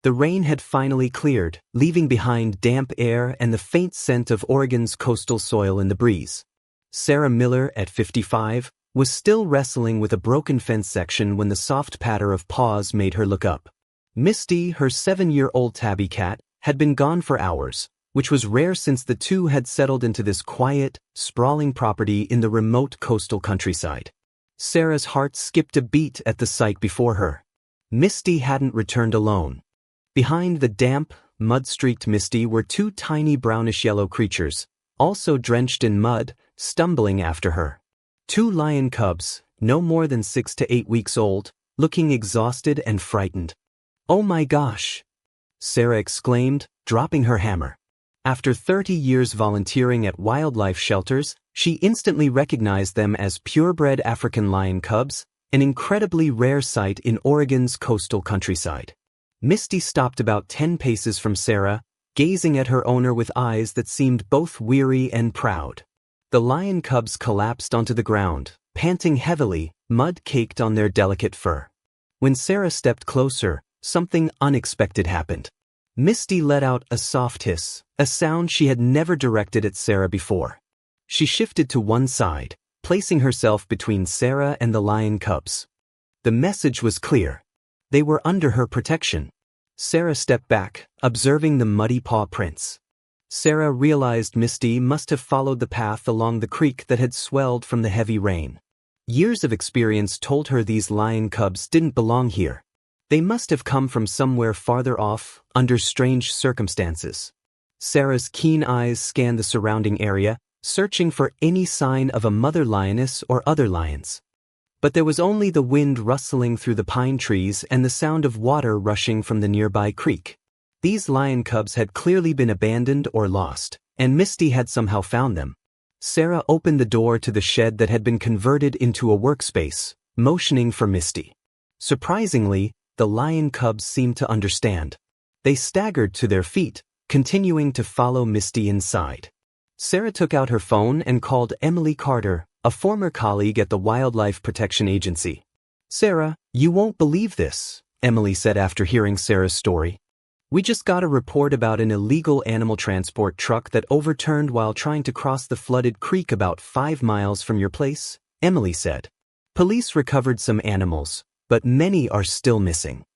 The rain had finally cleared, leaving behind damp air and the faint scent of Oregon's coastal soil in the breeze. Sarah Miller, at 55, was still wrestling with a broken fence section when the soft patter of paws made her look up. Misty, her 7-year-old tabby cat, had been gone for hours, which was rare since the two had settled into this quiet, sprawling property in the remote coastal countryside. Sarah's heart skipped a beat at the sight before her. Misty hadn't returned alone. Behind the damp, mud-streaked Misty were two tiny brownish-yellow creatures, also drenched in mud, stumbling after her. Two lion cubs, no more than 6 to 8 weeks old, looking exhausted and frightened. "Oh my gosh!" Sarah exclaimed, dropping her hammer. After 30 years volunteering at wildlife shelters, she instantly recognized them as purebred African lion cubs, an incredibly rare sight in Oregon's coastal countryside. Misty stopped about 10 paces from Sarah, gazing at her owner with eyes that seemed both weary and proud. The lion cubs collapsed onto the ground, panting heavily, mud caked on their delicate fur. When Sarah stepped closer, something unexpected happened. Misty let out a soft hiss, a sound she had never directed at Sarah before. She shifted to one side, placing herself between Sarah and the lion cubs. The message was clear. They were under her protection. Sarah stepped back, observing the muddy paw prints. Sarah realized Misty must have followed the path along the creek that had swelled from the heavy rain. Years of experience told her these lion cubs didn't belong here. They must have come from somewhere farther off, under strange circumstances. Sarah's keen eyes scanned the surrounding area, searching for any sign of a mother lioness or other lions. But there was only the wind rustling through the pine trees and the sound of water rushing from the nearby creek. These lion cubs had clearly been abandoned or lost, and Misty had somehow found them. Sarah opened the door to the shed that had been converted into a workspace, motioning for Misty. Surprisingly, the lion cubs seemed to understand. They staggered to their feet, continuing to follow Misty inside. Sarah took out her phone and called Emily Carter, a former colleague at the Wildlife Protection Agency. "Sarah, you won't believe this," Emily said after hearing Sarah's story. "We just got a report about an illegal animal transport truck that overturned while trying to cross the flooded creek about 5 miles from your place," Emily said. "Police recovered some animals, but many are still missing."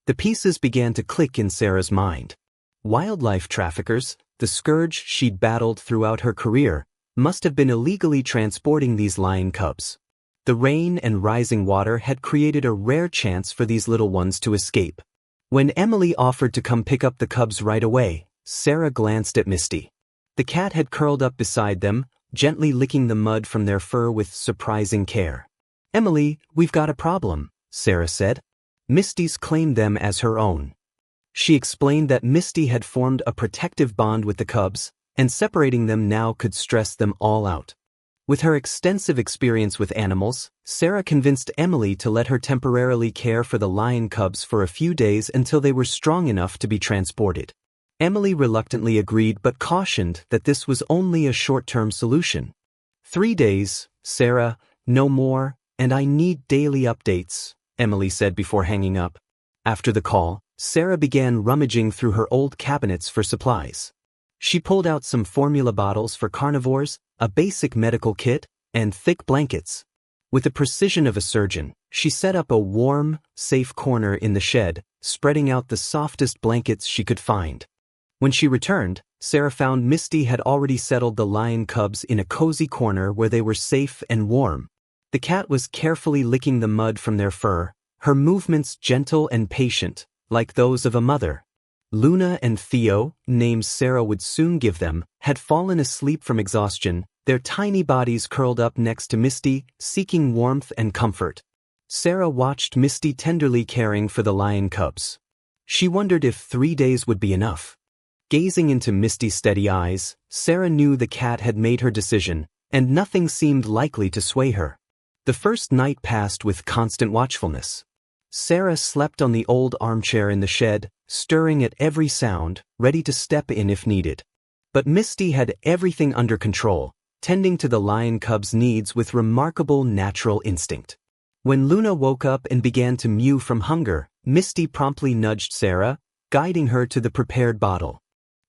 The pieces began to click in Sarah's mind. Wildlife traffickers, the scourge she'd battled throughout her career, must have been illegally transporting these lion cubs. The rain and rising water had created a rare chance for these little ones to escape. When Emily offered to come pick up the cubs right away, Sarah glanced at Misty. The cat had curled up beside them, gently licking the mud from their fur with surprising care. "Emily, we've got a problem," Sarah said. Misty's claimed them as her own. She explained that Misty had formed a protective bond with the cubs, and separating them now could stress them all out. With her extensive experience with animals, Sarah convinced Emily to let her temporarily care for the lion cubs for a few days until they were strong enough to be transported. Emily reluctantly agreed but cautioned that this was only a short-term solution. 3 days, Sarah, no more, and I need daily updates, Emily said before hanging up. After the call, Sarah began rummaging through her old cabinets for supplies. She pulled out some formula bottles for carnivores, a basic medical kit, and thick blankets. With the precision of a surgeon, she set up a warm, safe corner in the shed, spreading out the softest blankets she could find. When she returned, Sarah found Misty had already settled the lion cubs in a cozy corner where they were safe and warm. The cat was carefully licking the mud from their fur, her movements gentle and patient, like those of a mother. Luna and Theo, names Sarah would soon give them, had fallen asleep from exhaustion, their tiny bodies curled up next to Misty, seeking warmth and comfort. Sarah watched Misty tenderly caring for the lion cubs. She wondered if 3 days would be enough. Gazing into Misty's steady eyes, Sarah knew the cat had made her decision, and nothing seemed likely to sway her. The first night passed with constant watchfulness. Sarah slept on the old armchair in the shed, stirring at every sound, ready to step in if needed. But Misty had everything under control, tending to the lion cub's needs with remarkable natural instinct. When Luna woke up and began to mew from hunger, Misty promptly nudged Sarah, guiding her to the prepared bottle.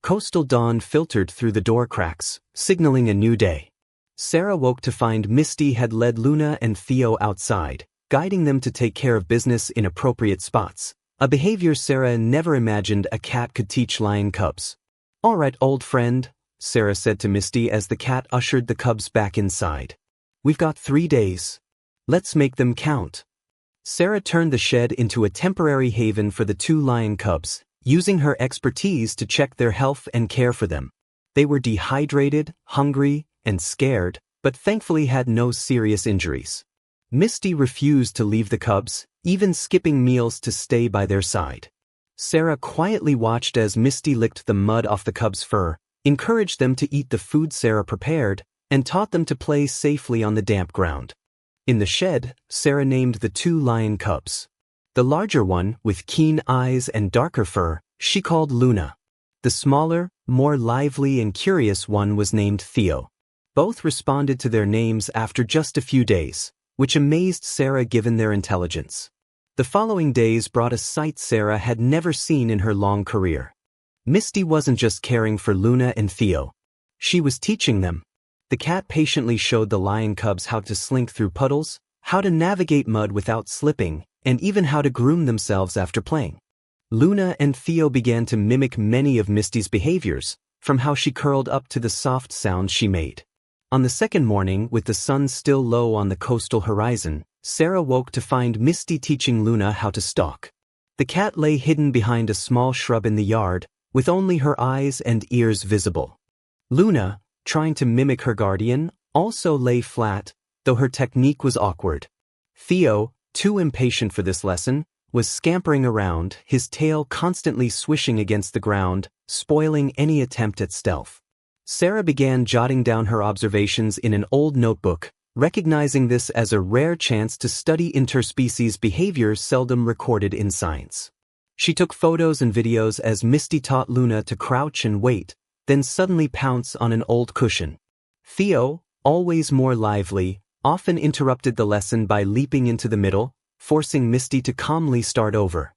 Coastal dawn filtered through the door cracks, signaling a new day. Sarah woke to find Misty had led Luna and Theo outside, guiding them to take care of business in appropriate spots, a behavior Sarah never imagined a cat could teach lion cubs. "All right, old friend," Sarah said to Misty as the cat ushered the cubs back inside. "We've got 3 days. Let's make them count." Sarah turned the shed into a temporary haven for the 2 lion cubs, using her expertise to check their health and care for them. They were dehydrated, hungry, and scared, but thankfully had no serious injuries. Misty refused to leave the cubs, even skipping meals to stay by their side. Sarah quietly watched as Misty licked the mud off the cubs' fur, encouraged them to eat the food Sarah prepared, and taught them to play safely on the damp ground. In the shed, Sarah named the 2 lion cubs. The larger one, with keen eyes and darker fur, she called Luna. The smaller, more lively and curious one was named Theo. Both responded to their names after just a few days, which amazed Sarah given their intelligence. The following days brought a sight Sarah had never seen in her long career. Misty wasn't just caring for Luna and Theo. She was teaching them. The cat patiently showed the lion cubs how to slink through puddles, how to navigate mud without slipping, and even how to groom themselves after playing. Luna and Theo began to mimic many of Misty's behaviors, from how she curled up to the soft sounds she made. On the second morning, with the sun still low on the coastal horizon, Sarah woke to find Misty teaching Luna how to stalk. The cat lay hidden behind a small shrub in the yard, with only her eyes and ears visible. Luna, trying to mimic her guardian, also lay flat, though her technique was awkward. Theo, too impatient for this lesson, was scampering around, his tail constantly swishing against the ground, spoiling any attempt at stealth. Sarah began jotting down her observations in an old notebook, recognizing this as a rare chance to study interspecies behavior seldom recorded in science. She took photos and videos as Misty taught Luna to crouch and wait, then suddenly pounce on an old cushion. Theo, always more lively, often interrupted the lesson by leaping into the middle, forcing Misty to calmly start over.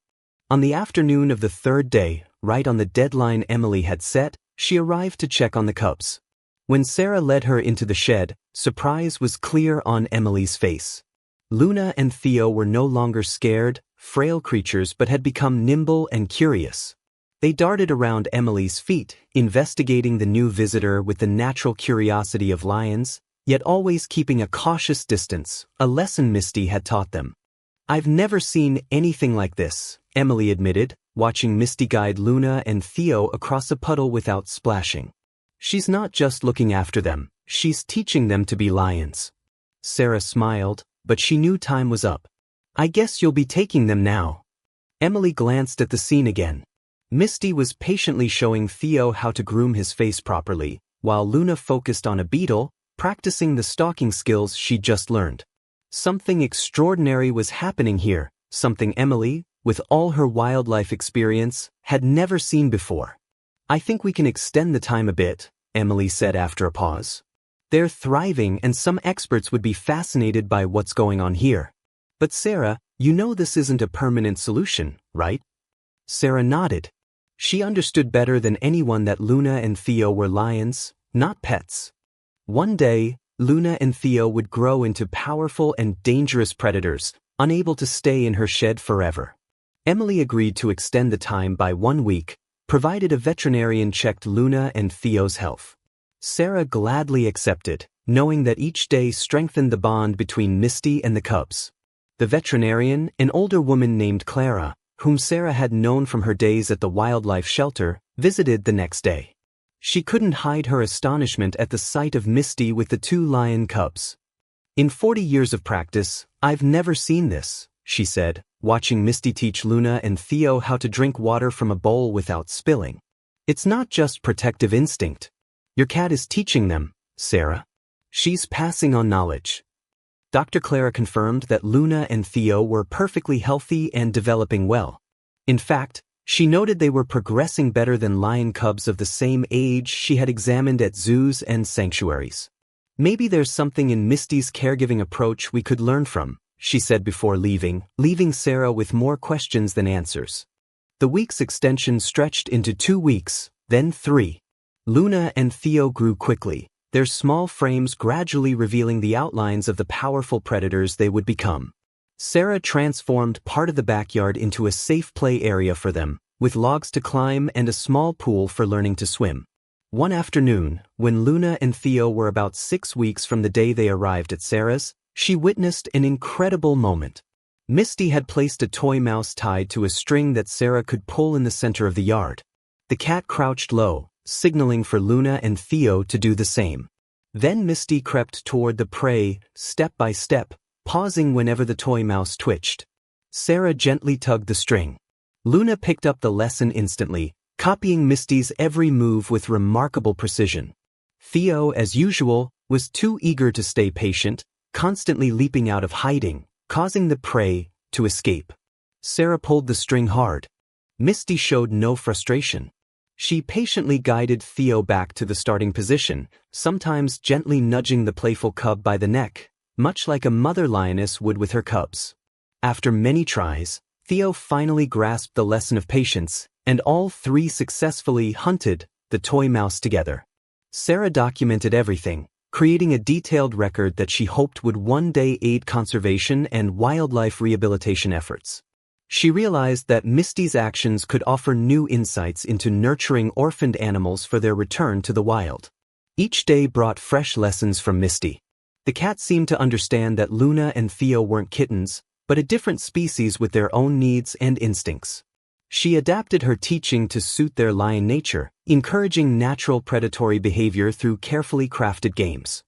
On the afternoon of the 3rd day, right on the deadline Emily had set, she arrived to check on the cubs. When Sarah led her into the shed, surprise was clear on Emily's face. Luna and Theo were no longer scared, frail creatures but had become nimble and curious. They darted around Emily's feet, investigating the new visitor with the natural curiosity of lions, yet always keeping a cautious distance, a lesson Misty had taught them. "I've never seen anything like this," Emily admitted, watching Misty guide Luna and Theo across a puddle without splashing. "She's not just looking after them, she's teaching them to be lions." Sarah smiled, but she knew time was up. "I guess you'll be taking them now." Emily glanced at the scene again. Misty was patiently showing Theo how to groom his face properly, while Luna focused on a beetle, practicing the stalking skills she'd just learned. Something extraordinary was happening here, something Emily, with all her wildlife experience, had never seen before. "I think we can extend the time a bit," Emily said after a pause. "They're thriving and some experts would be fascinated by what's going on here." "But Sarah, you know this isn't a permanent solution, right?" Sarah nodded. She understood better than anyone that Luna and Theo were lions, not pets. One day, Luna and Theo would grow into powerful and dangerous predators, unable to stay in her shed forever. Emily agreed to extend the time by 1 week, provided a veterinarian checked Luna and Theo's health. Sarah gladly accepted, knowing that each day strengthened the bond between Misty and the cubs. The veterinarian, an older woman named Clara, whom Sarah had known from her days at the wildlife shelter, visited the next day. She couldn't hide her astonishment at the sight of Misty with the 2 lion cubs. "In 40 years of practice, I've never seen this," she said, watching Misty teach Luna and Theo how to drink water from a bowl without spilling. "It's not just protective instinct. Your cat is teaching them, Sarah. She's passing on knowledge." Dr. Clara confirmed that Luna and Theo were perfectly healthy and developing well. In fact, she noted they were progressing better than lion cubs of the same age she had examined at zoos and sanctuaries. "Maybe there's something in Misty's caregiving approach we could learn from," she said before leaving Sarah with more questions than answers. The week's extension stretched into 2 weeks, then 3. Luna and Theo grew quickly, their small frames gradually revealing the outlines of the powerful predators they would become. Sarah transformed part of the backyard into a safe play area for them, with logs to climb and a small pool for learning to swim. One afternoon, when Luna and Theo were about 6 weeks from the day they arrived at Sarah's, she witnessed an incredible moment. Misty had placed a toy mouse tied to a string that Sarah could pull in the center of the yard. The cat crouched low, signaling for Luna and Theo to do the same. Then Misty crept toward the prey, step by step, pausing whenever the toy mouse twitched. Sarah gently tugged the string. Luna picked up the lesson instantly, copying Misty's every move with remarkable precision. Theo, as usual, was too eager to stay patient, constantly leaping out of hiding, causing the prey to escape. Sarah pulled the string hard. Misty showed no frustration. She patiently guided Theo back to the starting position, sometimes gently nudging the playful cub by the neck, much like a mother lioness would with her cubs. After many tries, Theo finally grasped the lesson of patience, and all 3 successfully hunted the toy mouse together. Sarah documented everything, creating a detailed record that she hoped would one day aid conservation and wildlife rehabilitation efforts. She realized that Misty's actions could offer new insights into nurturing orphaned animals for their return to the wild. Each day brought fresh lessons from Misty. The cat seemed to understand that Luna and Theo weren't kittens, but a different species with their own needs and instincts. She adapted her teaching to suit their lion nature, encouraging natural predatory behavior through carefully crafted games.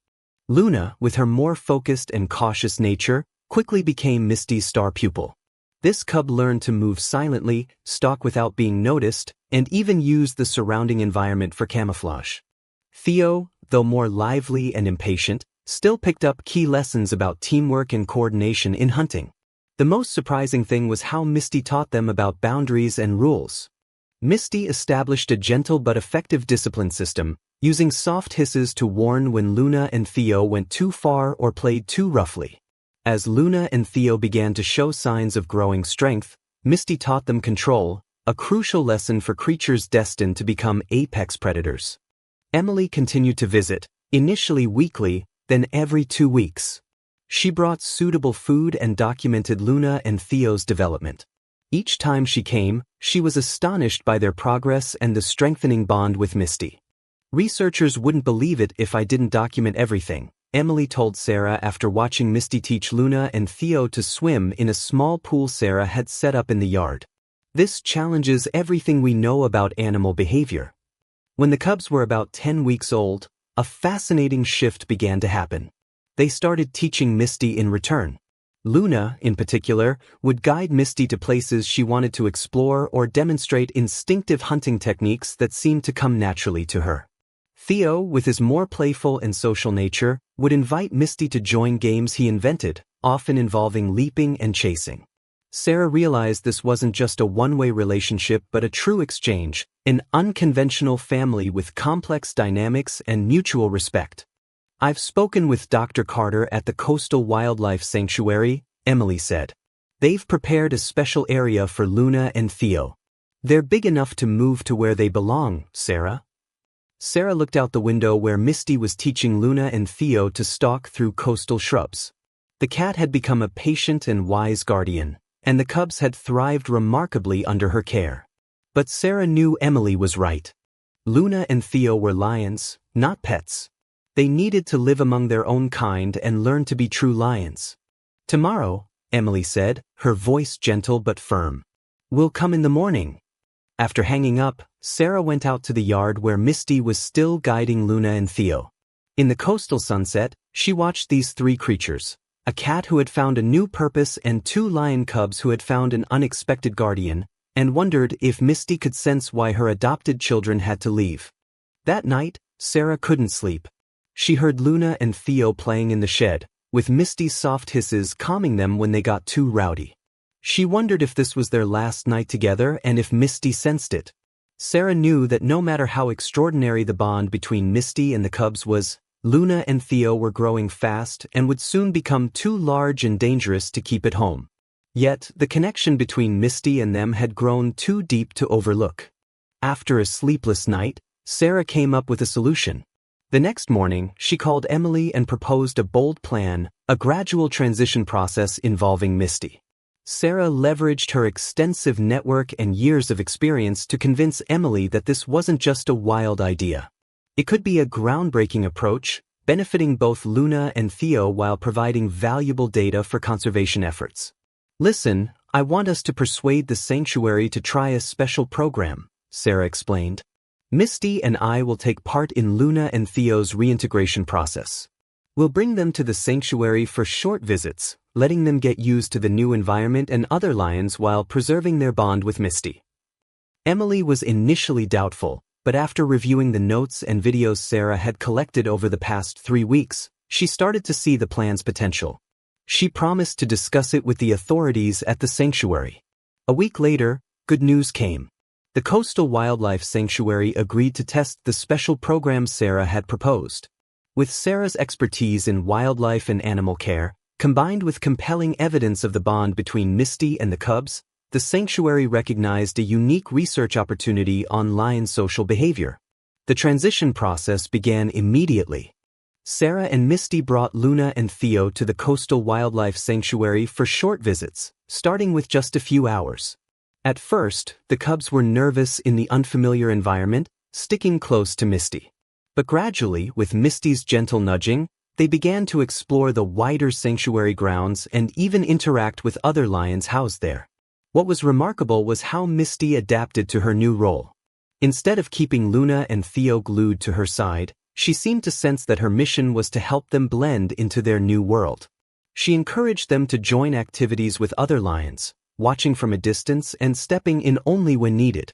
Luna, with her more focused and cautious nature, quickly became Misty's star pupil. This cub learned to move silently, stalk without being noticed, and even use the surrounding environment for camouflage. Theo, though more lively and impatient, still picked up key lessons about teamwork and coordination in hunting. The most surprising thing was how Misty taught them about boundaries and rules. Misty established a gentle but effective discipline system, using soft hisses to warn when Luna and Theo went too far or played too roughly. As Luna and Theo began to show signs of growing strength, Misty taught them control, a crucial lesson for creatures destined to become apex predators. Emily continued to visit, initially weekly, then every 2 weeks. She brought suitable food and documented Luna and Theo's development. Each time she came, she was astonished by their progress and the strengthening bond with Misty. "Researchers wouldn't believe it if I didn't document everything," Emily told Sarah after watching Misty teach Luna and Theo to swim in a small pool Sarah had set up in the yard. "This challenges everything we know about animal behavior." When the cubs were about 10 weeks old, a fascinating shift began to happen. They started teaching Misty in return. Luna, in particular, would guide Misty to places she wanted to explore or demonstrate instinctive hunting techniques that seemed to come naturally to her. Theo, with his more playful and social nature, would invite Misty to join games he invented, often involving leaping and chasing. Sarah realized this wasn't just a one-way relationship but a true exchange, an unconventional family with complex dynamics and mutual respect. "I've spoken with Dr. Carter at the Coastal Wildlife Sanctuary," Emily said. "They've prepared a special area for Luna and Theo. They're big enough to move to where they belong, Sarah." Sarah looked out the window where Misty was teaching Luna and Theo to stalk through coastal shrubs. The cat had become a patient and wise guardian, and the cubs had thrived remarkably under her care. But Sarah knew Emily was right. Luna and Theo were lions, not pets. They needed to live among their own kind and learn to be true lions. "Tomorrow," Emily said, her voice gentle but firm. "We'll come in the morning." After hanging up, Sarah went out to the yard where Misty was still guiding Luna and Theo. In the coastal sunset, she watched these 3 creatures, a cat who had found a new purpose and 2 lion cubs who had found an unexpected guardian, and wondered if Misty could sense why her adopted children had to leave. That night, Sarah couldn't sleep. She heard Luna and Theo playing in the shed, with Misty's soft hisses calming them when they got too rowdy. She wondered if this was their last night together and if Misty sensed it. Sarah knew that no matter how extraordinary the bond between Misty and the cubs was, Luna and Theo were growing fast and would soon become too large and dangerous to keep at home. Yet, the connection between Misty and them had grown too deep to overlook. After a sleepless night, Sarah came up with a solution. The next morning, she called Emily and proposed a bold plan, a gradual transition process involving Misty. Sarah leveraged her extensive network and years of experience to convince Emily that this wasn't just a wild idea. It could be a groundbreaking approach, benefiting both Luna and Theo while providing valuable data for conservation efforts. "Listen, I want us to persuade the sanctuary to try a special program," Sarah explained. "Misty and I will take part in Luna and Theo's reintegration process. We'll bring them to the sanctuary for short visits, letting them get used to the new environment and other lions while preserving their bond with Misty." Emily was initially doubtful, but after reviewing the notes and videos Sarah had collected over the past 3 weeks, she started to see the plan's potential. She promised to discuss it with the authorities at the sanctuary. A week later, good news came. The Coastal Wildlife Sanctuary agreed to test the special program Sarah had proposed. With Sarah's expertise in wildlife and animal care, combined with compelling evidence of the bond between Misty and the cubs, the sanctuary recognized a unique research opportunity on lion social behavior. The transition process began immediately. Sarah and Misty brought Luna and Theo to the Coastal Wildlife Sanctuary for short visits, starting with just a few hours. At first, the cubs were nervous in the unfamiliar environment, sticking close to Misty. But gradually, with Misty's gentle nudging, they began to explore the wider sanctuary grounds and even interact with other lions housed there. What was remarkable was how Misty adapted to her new role. Instead of keeping Luna and Theo glued to her side, she seemed to sense that her mission was to help them blend into their new world. She encouraged them to join activities with other lions, watching from a distance and stepping in only when needed.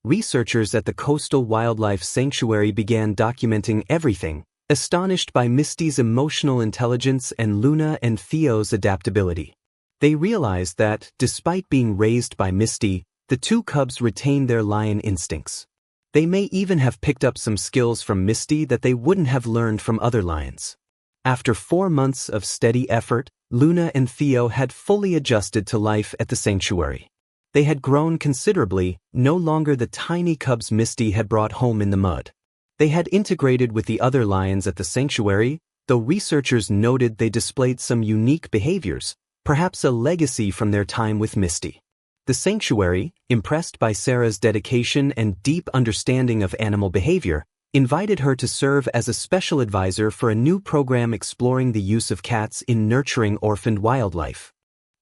Researchers at the Coastal Wildlife Sanctuary began documenting everything, astonished by Misty's emotional intelligence and Luna and Theo's adaptability. They realized that, despite being raised by Misty, the two cubs retained their lion instincts. They may even have picked up some skills from Misty that they wouldn't have learned from other lions. After 4 months of steady effort, Luna and Theo had fully adjusted to life at the sanctuary. They had grown considerably, no longer the tiny cubs Misty had brought home in the mud. They had integrated with the other lions at the sanctuary, though researchers noted they displayed some unique behaviors, perhaps a legacy from their time with Misty. The sanctuary, impressed by Sarah's dedication and deep understanding of animal behavior, invited her to serve as a special advisor for a new program exploring the use of cats in nurturing orphaned wildlife.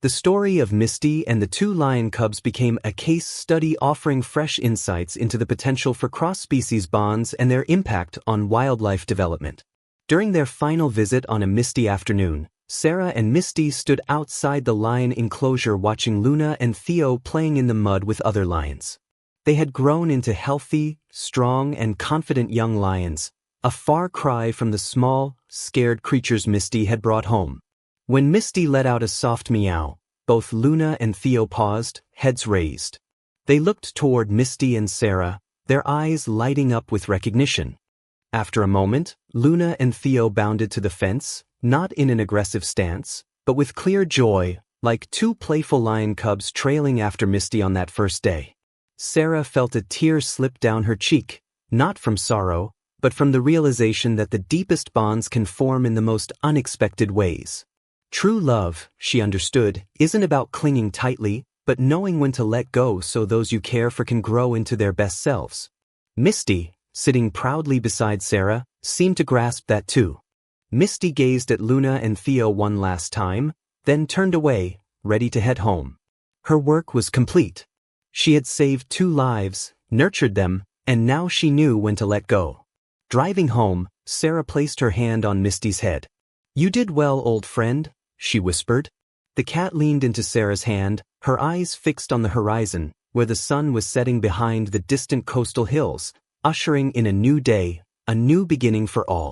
The story of Misty and the 2 lion cubs became a case study offering fresh insights into the potential for cross-species bonds and their impact on wildlife development. During their final visit on a misty afternoon, Sarah and Misty stood outside the lion enclosure watching Luna and Theo playing in the mud with other lions. They had grown into healthy, strong, and confident young lions, a far cry from the small, scared creatures Misty had brought home. When Misty let out a soft meow, both Luna and Theo paused, heads raised. They looked toward Misty and Sarah, their eyes lighting up with recognition. After a moment, Luna and Theo bounded to the fence, not in an aggressive stance, but with clear joy, like 2 playful lion cubs trailing after Misty on that first day. Sarah felt a tear slip down her cheek, not from sorrow, but from the realization that the deepest bonds can form in the most unexpected ways. True love, she understood, isn't about clinging tightly, but knowing when to let go so those you care for can grow into their best selves. Misty, sitting proudly beside Sarah, seemed to grasp that too. Misty gazed at Luna and Theo one last time, then turned away, ready to head home. Her work was complete. She had saved 2 lives, nurtured them, and now she knew when to let go. Driving home, Sarah placed her hand on Misty's head. "You did well, old friend," she whispered. The cat leaned into Sarah's hand, her eyes fixed on the horizon, where the sun was setting behind the distant coastal hills, ushering in a new day, a new beginning for all.